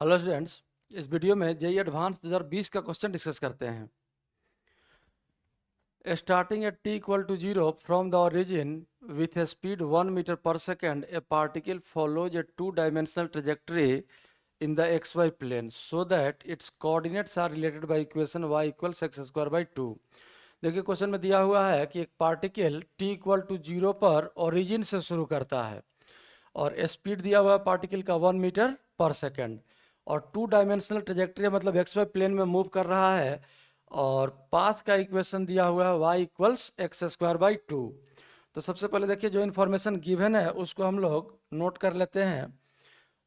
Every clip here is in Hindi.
हेलो स्टूडेंट्स, इस वीडियो में जेईई एडवांस 2020 का क्वेश्चन डिस्कस करते हैं। Starting at t equal to 0 from the origin with a speed 1 metre per second, a particle follows a two dimensional trajectory in the xy plane so that its coordinates are related by equation y equals x square by 2। देखिए क्वेश्चन में दिया हुआ है कि एक पार्टिकल t इक्वल टू 0 पर ओरिजिन से शुरू करता है और स्पीड दिया हुआ है पार्टिकल का 1 मीटर पर सेकेंड और 2-डायमेंशनल ट्रेजेक्टरी मतलब एक्स वाई प्लेन में मूव कर रहा है और पाथ का इक्वेशन दिया हुआ है y equals x square by 2। तो सबसे पहले देखिए जो इन्फॉर्मेशन गिवन है उसको हम लोग नोट कर लेते हैं।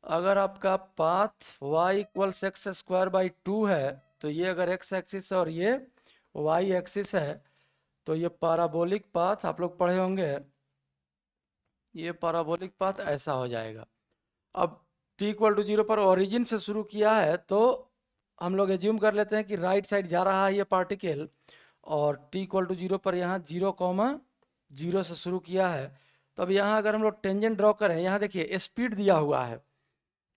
अगर आपका path y equals x square by 2 है तो ये अगर x एक्सिस है और ये y एक्सिस है तो ये पैराबोलिक पाथ आप लोग पढ़े होंगे, ये पैराबोलिक पाथ ऐसा हो जाएगा। अब t इक्वल टू 0 पर ओरिजिन से शुरू किया है तो हम लोग एज्यूम कर लेते हैं कि राइट साइड जा रहा है ये पार्टिकल और t इक्वल टू 0 पर यहाँ 0,0 से शुरू किया है। तो अब यहाँ अगर हम लोग टेंजेंट ड्रॉ करें, यहाँ देखिए स्पीड दिया हुआ है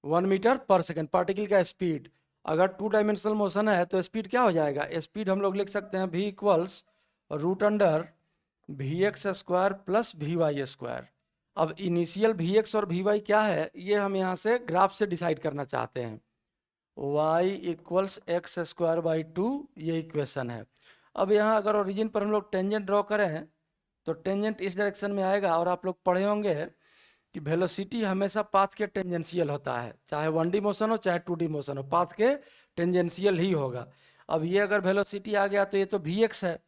1 मीटर पर सेकेंड पार्टिकल का स्पीड। अगर 2-डायमेंशनल मोशन है तो स्पीड क्या हो जाएगा, स्पीड हम लोग लिख सकते हैं v equals root under V X square plus V Y square. अब इनिशियल वी एक्स और वी वाई क्या है ये हम यहाँ से ग्राफ से डिसाइड करना चाहते हैं। y equals x square by 2 ये इक्वेशन है। अब यहाँ अगर ओरिजिन पर हम लोग टेंजेंट ड्रॉ करें तो टेंजेंट इस डायरेक्शन में आएगा और आप लोग पढ़े होंगे कि वेलोसिटी हमेशा पाथ के टेंजेंशियल होता है, चाहे 1D मोशन हो चाहे 2D मोशन हो, पाथ के टेंजेंशियल ही होगा। अब ये अगर वेलोसिटी आ गया तो ये तो vx है।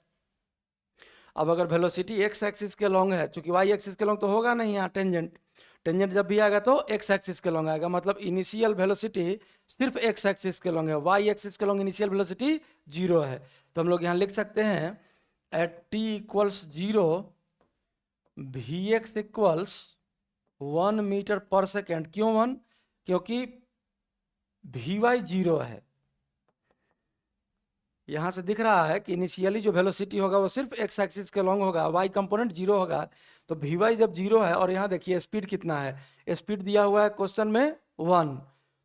अब अगर वेलोसिटी एक्स एक्सिस के लॉन्ग है, चूंकि वाई एक्सिस के लॉन्ग तो होगा नहीं यहाँ टेंजेंट, टेंजेंट जब भी आएगा तो एक्स एक्सिस के लॉन्ग आएगा, मतलब इनिशियल वेलोसिटी सिर्फ एक्स एक्सिस के लॉन्ग है, वाई एक्सिस के लॉन्ग इनिशियल वेलोसिटी 0 है। तो हम लोग यहाँ लिख सकते हैं at t equals 0 V X equals 1 metre per second. क्यों 1? क्योंकि वी वाई 0 है। यहाँ से दिख रहा है कि इनिशियली जो वेलोसिटी होगा वो सिर्फ एक्स एक्सिस के लॉन्ग होगा, वाई कंपोनेंट 0 होगा। तो वी वाई जब 0 है और यहाँ देखिए स्पीड कितना है, स्पीड दिया हुआ है क्वेश्चन में 1,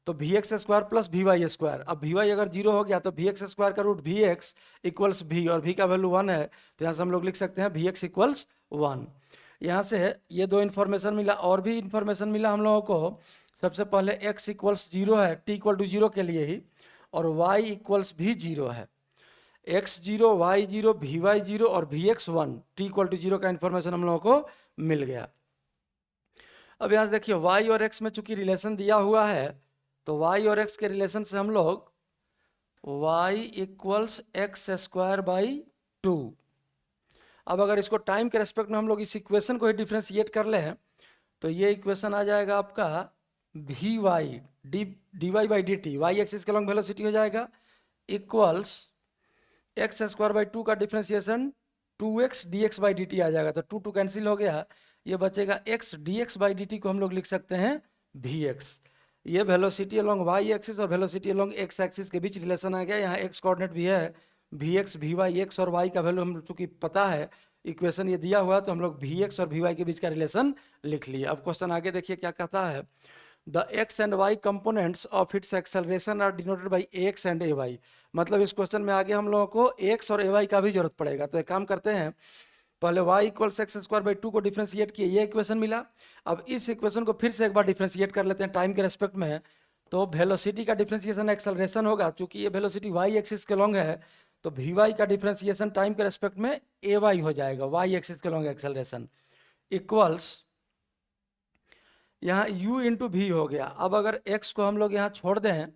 तो V X square plus V Y square. अब वी वाई अगर 0 हो गया तो वी एक्स स्क्वायर का root V X equals V, और वी का वैल्यू 1 है तो यहाँ से हम लोग लिख सकते हैं वी एक्स इक्वल्स 1। यहाँ से ये दो इन्फॉर्मेशन मिला, और भी इन्फॉर्मेशन मिला हम लोगों को। सबसे पहले एक्स इक्वल्स 0 है टी इक्वल टू 0 के लिए ही, और वाई इक्वल्स भी 0 है, x0 y0 vy0 और vx1 t इक्वल टू 0 का इन्फॉर्मेशन हम लोगों को मिल गया। अब यहाँ से देखिए y और x में चूंकि रिलेशन दिया हुआ है तो y और x के रिलेशन से हम लोग y equals x square by 2। अब अगर इसको टाइम के रेस्पेक्ट में हम लोग इस इक्वेशन को ही डिफ्रेंशिएट कर लें तो ये इक्वेशन आ जाएगा आपका V Y D Y by D T, Y axis के लॉन्ग वेलोसिटी हो जाएगा, इक्वल्स एक्स स्क्वायर बाई 2 का differentiation 2x dx by dt आ जाएगा। तो 2 कैंसिल हो गया, ये बचेगा x dx बाई dt को हम लोग लिख सकते हैं vx। ये वेलोसिटी अलोंग y एक्सिस और वेलोसिटी अलोंग x एक्सिस के बीच रिलेशन आ गया। यहाँ x कोऑर्डिनेट भी है, vx vy x और y का वैल्यू हम चूंकि पता है, इक्वेशन ये दिया हुआ है तो हम लोग vx और vy के बीच का रिलेशन लिख लिए। अब क्वेश्चन आगे देखिए क्या कहता है, the X and Y components of its acceleration are denoted by X and A Y. मतलब इस क्वेश्चन में आगे हम लोगों को एक्स और ए वाई का भी जरूरत पड़ेगा। तो एक काम करते हैं, पहले y equals x square by 2 को डिफ्रेंशिएट किए, ये इक्वेशन मिला। अब इस इक्वेशन को फिर से एक बार डिफ्रेंशिएट कर लेते हैं टाइम के रेस्पेक्ट में। तो वेलोसिटी का डिफ्रेंशिएशन एक्सेलरेशन होगा, चूंकि ये वेलोसिटी y एक्सिस के लॉन्ग है तो वी वाई का डिफ्रेंशिएशन टाइम के रेस्पेक्ट में ए वाई हो जाएगा, y एक्सिस के लॉन्ग एक्सेलरेशन इक्वल्स यहाँ u इंटू वी हो गया। अब अगर x को हम लोग यहाँ छोड़ दें,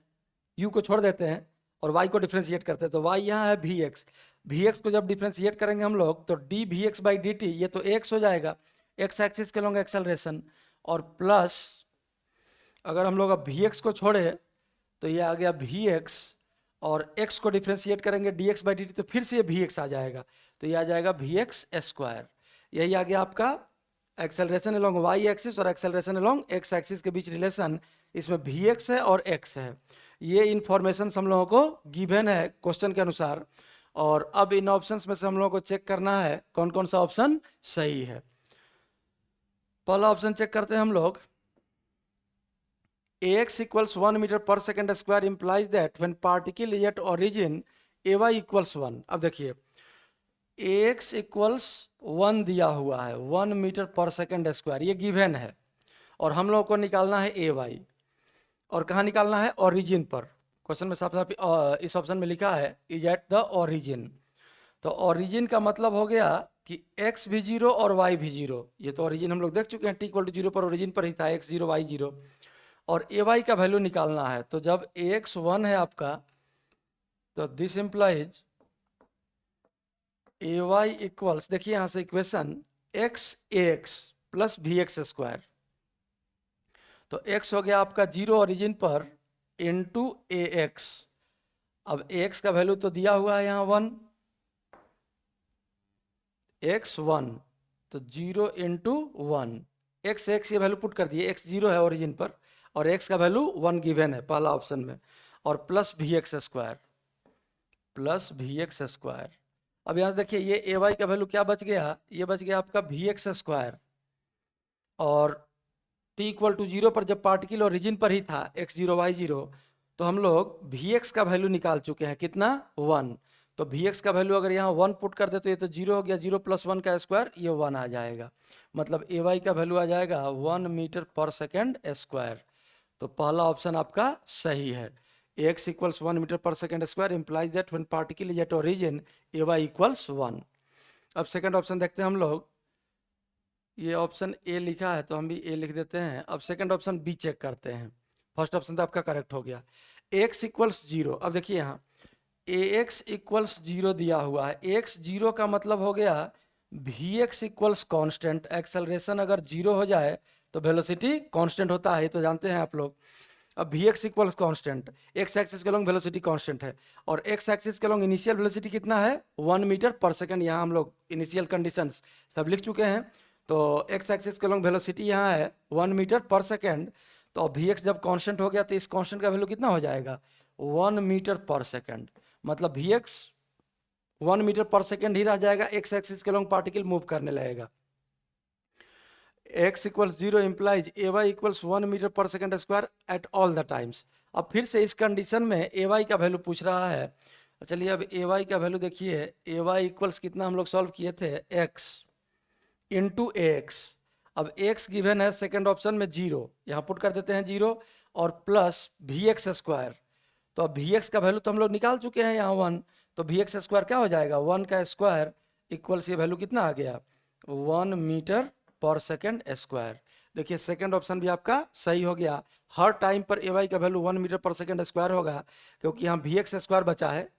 u को छोड़ देते हैं और y को डिफ्रेंशिएट करते हैं तो y यहाँ है vx, vx को जब डिफ्रेंशिएट करेंगे हम लोग तो D V X by D T, ये तो x हो जाएगा x एक्सिस के लॉन्ग एक्सेलरेशन, और प्लस अगर हम लोग अब vx को छोड़े तो ये आ गया vx, और x को डिफ्रेंशिएट करेंगे dx बाई डी टी तो फिर से ये vx आ जाएगा, तो ये आ जाएगा vx स्क्वायर। यही आ गया आपका एक्सेलरेशन अलोंग y एक्सिस और एक्सेलरेशन अलोंग x एक्सिस के बीच रिलेशन, इसमें vx है और x है। ये इन्फॉर्मेशन हम लोगों को गिवन है क्वेश्चन के अनुसार, और अब इन ऑप्शंस में से हम लोगों को चेक करना है कौन कौन सा ऑप्शन सही है। पहला ऑप्शन चेक करते हैं हम लोग, ax equals 1 meter per second square implies that when particle is at origin ay equals 1. अब देखिए ax equals 1 दिया हुआ है, 1 मीटर पर सेकेंड स्क्वायर, ये गिवन है और हम लोगों को निकालना है ay, और कहाँ निकालना है? ओरिजिन पर। क्वेश्चन में साफ साफ इस ऑप्शन में लिखा है इज एट द ओरिजिन। तो ओरिजिन का मतलब हो गया कि x भी 0 और y भी 0। ये तो ओरिजिन हम लोग देख चुके हैं, t इक्वल टू 0 पर ओरिजिन पर ही था, x 0 y 0। और ay का वैल्यू निकालना है, तो जब ax 1 है आपका, तो दिस इंप्लाइज ay इक्वल्स, देखिए यहां से equation x ax plus vx square. तो x हो गया आपका 0 ओरिजिन पर इंटू ax। अब ax का वैल्यू तो दिया हुआ है यहाँ 1, x 1, तो 0 इंटू 1, x ये वैल्यू पुट कर दिए, x 0 है ओरिजिन पर और x का वैल्यू 1 गिवन है पहला ऑप्शन में, और plus vx square, plus vx square. अब यहाँ देखिए ये ay का वैल्यू क्या बच गया? ये बच गया आपका vx स्क्वायर, और t इक्वल टू 0 पर जब पार्टिकल ओरिजिन पर ही था x 0 y 0, तो हम लोग vx का वैल्यू निकाल चुके हैं, कितना? 1। तो vx का वैल्यू अगर यहाँ 1 पुट कर दे तो ये तो 0 हो गया, 0 प्लस 1 का स्क्वायर, ये 1 आ जाएगा। मतलब ay का वैल्यू आ जाएगा 1 मीटर पर सेकेंड स्क्वायर। तो पहला ऑप्शन आपका सही है, x equals 1 metre per second square implies that when particle is at origin ay equals 1। अब सेकेंड ऑप्शन देखते हैं हम लोग, ये ऑप्शन ए लिखा है तो हम भी ए लिख देते हैं। अब सेकंड ऑप्शन बी चेक करते हैं। फर्स्ट ऑप्शन तो आपका करेक्ट हो गया, x इक्वल्स 0। अब देखिए यहाँ ax इक्वल्स 0 दिया हुआ है, x 0 का मतलब हो गया vx इक्वल्स कॉन्स्टेंट। एक्सेलरेशन अगर 0 हो जाए तो वेलोसिटी कांस्टेंट होता है, ये तो जानते हैं आप लोग। अब vx equals constant, x axis के लॉन्ग वेलोसिटी कांस्टेंट है, और x एक्सिस के लॉन्ग इनिशियल वेलोसिटी कितना है? 1 मीटर पर सेकंड। यहाँ हम लोग इनिशियल कंडीशंस सब लिख चुके हैं। तो x एक्सिस के लॉन्ग वेलोसिटी यहाँ है 1 मीटर पर सेकंड। तो vx जब कांस्टेंट हो गया तो इस कांस्टेंट का वैल्यू कितना हो जाएगा? 1 मीटर पर सेकंड। मतलब vx 1 मीटर पर सेकंड ही रह जाएगा, x एक्सिस के लॉन्ग पार्टिकल मूव करने लगेगा। x equals 0 implies ay equals 1 metre per second square at all the times. अब फिर से इस कंडीशन में ay का वैल्यू पूछ रहा है। चलिए अब ay का वैल्यू देखिए, ay इक्वल्स कितना हम लोग सॉल्व किए थे? x into ax। अब x गिवन है सेकंड ऑप्शन में 0, यहाँ पुट कर देते हैं 0, और प्लस vx स्क्वायर। तो अब vx का वैल्यू तो हम लोग निकाल चुके हैं यहाँ 1, तो vx स्क्वायर क्या हो जाएगा? 1 का स्क्वायर इक्वल्स ये वैल्यू कितना आ गया? 1 मीटर पर सेकेंड स्क्वायर। देखिए सेकंड ऑप्शन भी आपका सही हो गया। हर टाइम पर ay का value 1 metre per second square होगा, क्योंकि यहाँ vx स्क्वायर बचा है।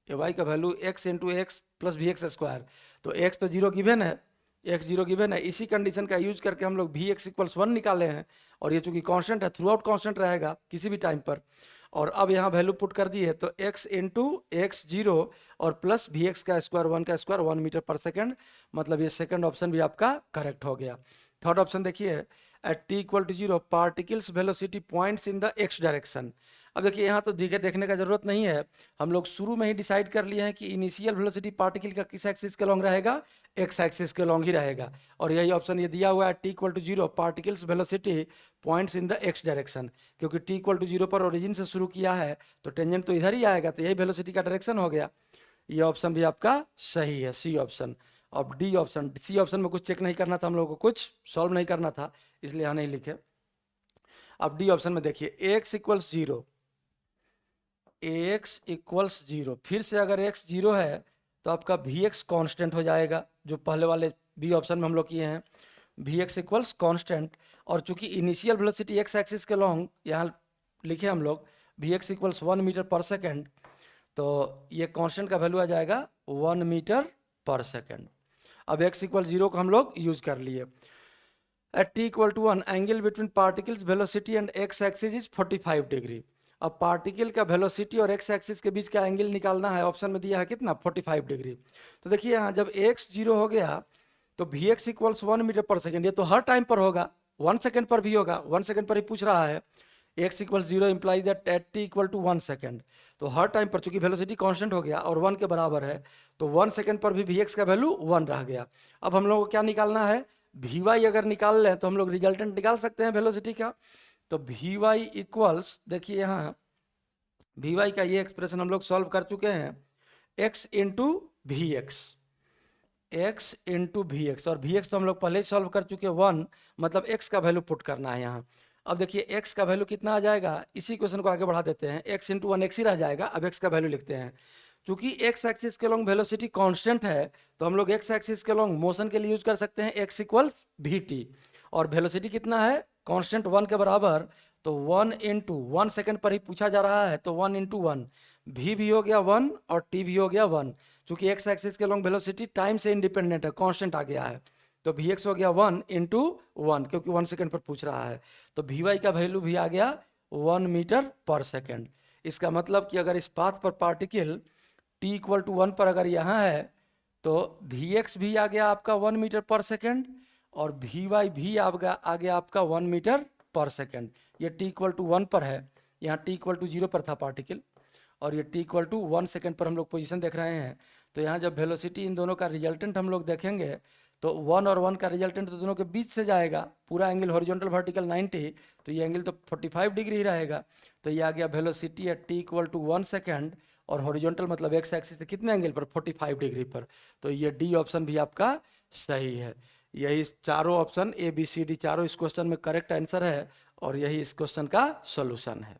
ay का value x into x plus vx square, तो x तो 0 गिवन है, x 0 गिवन है। इसी कंडीशन का यूज करके हम लोग vx इक्वल्स 1 निकाले हैं, और ये चूंकि कांस्टेंट है, थ्रू आउट कांस्टेंट रहेगा किसी भी टाइम पर। और अब यहाँ वैल्यू पुट कर दी है, तो x इंटू एक्स 0 और प्लस vx का स्क्वायर 1 का स्क्वायर 1 मीटर पर सेकेंड। मतलब ये सेकंड ऑप्शन भी आपका करेक्ट हो गया। थर्ड ऑप्शन देखिए, at t equal to 0 particles velocity points in the x direction. अब देखिए यहाँ तो देखने का जरूरत नहीं है, हम लोग शुरू में ही डिसाइड कर लिए हैं कि इनिशियल वेलोसिटी पार्टिकल का किस एक्सिस के लॉन्ग रहेगा? x एक्सिस के लॉन्ग ही रहेगा। और यही ऑप्शन ये दिया हुआ है, t equal to 0 particles velocity points in the x direction. क्योंकि t इक्वल टू 0 पर ओरिजिन से शुरू किया है तो टेंजेंट तो इधर ही आएगा, तो यही वेलोसिटी का डायरेक्शन हो गया। ये ऑप्शन भी आपका सही है, सी ऑप्शन। अब डी ऑप्शन, सी ऑप्शन में कुछ चेक नहीं करना था हम लोगों को, कुछ सॉल्व नहीं करना था, इसलिए यहाँ नहीं लिखे। अब डी ऑप्शन में देखिए, x इक्वल्स 0, ax इक्वल्स 0। फिर से अगर x 0 है तो आपका vx कांस्टेंट हो जाएगा, जो पहले वाले बी ऑप्शन में हम लोग किए हैं, vx इक्वल्स कांस्टेंट। और चूंकि इनिशियल वेलोसिटी x एक्सिस के लॉन्ग यहाँ लिखे हम लोग vx equals 1 metre per second, तो ये कांस्टेंट का वैल्यू आ जाएगा 1 मीटर पर सेकेंड। अब x इक्वल 0 को हम लोग यूज कर लिए। At t equal to 1 angle between particle's velocity and x axis is 45 degree. अब पार्टिकल का वेलोसिटी और x एक्सिस के बीच का एंगल निकालना है, ऑप्शन में दिया है कितना? 45 डिग्री। तो देखिए यहाँ जब x 0 हो गया तो vx equals 1 metre per second, ये तो हर टाइम पर होगा, 1 सेकेंड पर भी होगा, 1 सेकेंड पर ही पूछ रहा है। x equals 0 implies that at t equal to 1 second, तो हर टाइम पर चूंकि वेलोसिटी कांस्टेंट हो गया और 1 के बराबर है, तो 1 सेकेंड पर भी vx का वैल्यू 1 रह गया। अब हम लोग को क्या निकालना है? vy अगर निकाल लें तो हम लोग रिजल्टेंट निकाल सकते हैं वेलोसिटी का। तो वी वाई इक्वल्स, देखिए यहाँ वी वाई का ये एक्सप्रेशन हम लोग सॉल्व कर चुके हैं, x into v x, x into v x, और वी एक्स तो हम लोग पहले ही सॉल्व कर चुके हैं 1, मतलब एक्स का वैल्यू पुट करना है यहाँ। अब देखिए एक्स का वैल्यू कितना आ जाएगा, इसी क्वेश्चन को आगे बढ़ा देते हैं, एक्स इंटू 1 एक्स ही रह जाएगा, अब एक्स का वैल्यू लिखते हैं। चूंकि एक्स एक्सिस के लॉन्ग वेलोसिटी कांस्टेंट है, तो हम लोग एक्स एक्सिस के लॉन्ग मोशन के लिए यूज कर सकते हैं एक्स इक्वल्स वी टी, और वेलोसिटी कितना है कांस्टेंट 1 के बराबर, तो 1 इंटू 1 सेकेंड पर ही पूछा जा रहा है, तो 1 इंटू 1, वी भी हो गया 1 और टी भी हो गया 1। चूंकि एक्स एक्सिस के लॉन्ग वेलोसिटी टाइम से इंडिपेंडेंट है, कांस्टेंट आ गया है, तो वी एक्स हो गया 1 इंटू 1, क्योंकि 1 सेकेंड पर पूछ रहा है, तो वी वाई का वैल्यू भी आ गया 1 मीटर पर सेकेंड। इसका मतलब कि अगर इस पाथ पर पार्टिकल t इक्वल टू 1 पर अगर यहाँ है, तो वी एक्स भी आ गया आपका 1 मीटर पर सेकेंड, और वी वाई भी आ गया आपका 1 मीटर पर सेकेंड। ये t इक्वल टू 1 पर है, यहाँ t इक्वल टू 0 पर था पार्टिकल, और ये t इक्वल टू 1 सेकेंड पर हम लोग पोजीशन देख रहे हैं। तो यहाँ जब वेलोसिटी इन दोनों का रिजल्टेंट हम लोग देखेंगे, तो 1 और 1 का रिजल्टेंट तो दोनों के बीच से जाएगा, पूरा एंगल हॉरिजॉन्टल वर्टिकल 90, तो ये एंगल तो 45 डिग्री ही रहेगा। तो ये आ गया velocity at t equal to 1 second, और हॉरिजॉन्टल मतलब एक्स एक्सिस से कितने एंगल पर, 45 डिग्री पर। तो ये डी ऑप्शन भी आपका सही है। यही चारों option A B C D चारों इस क्वेश्चन में करेक्ट आंसर है, और यही इस क्वेश्चन का सॉल्यूशन है।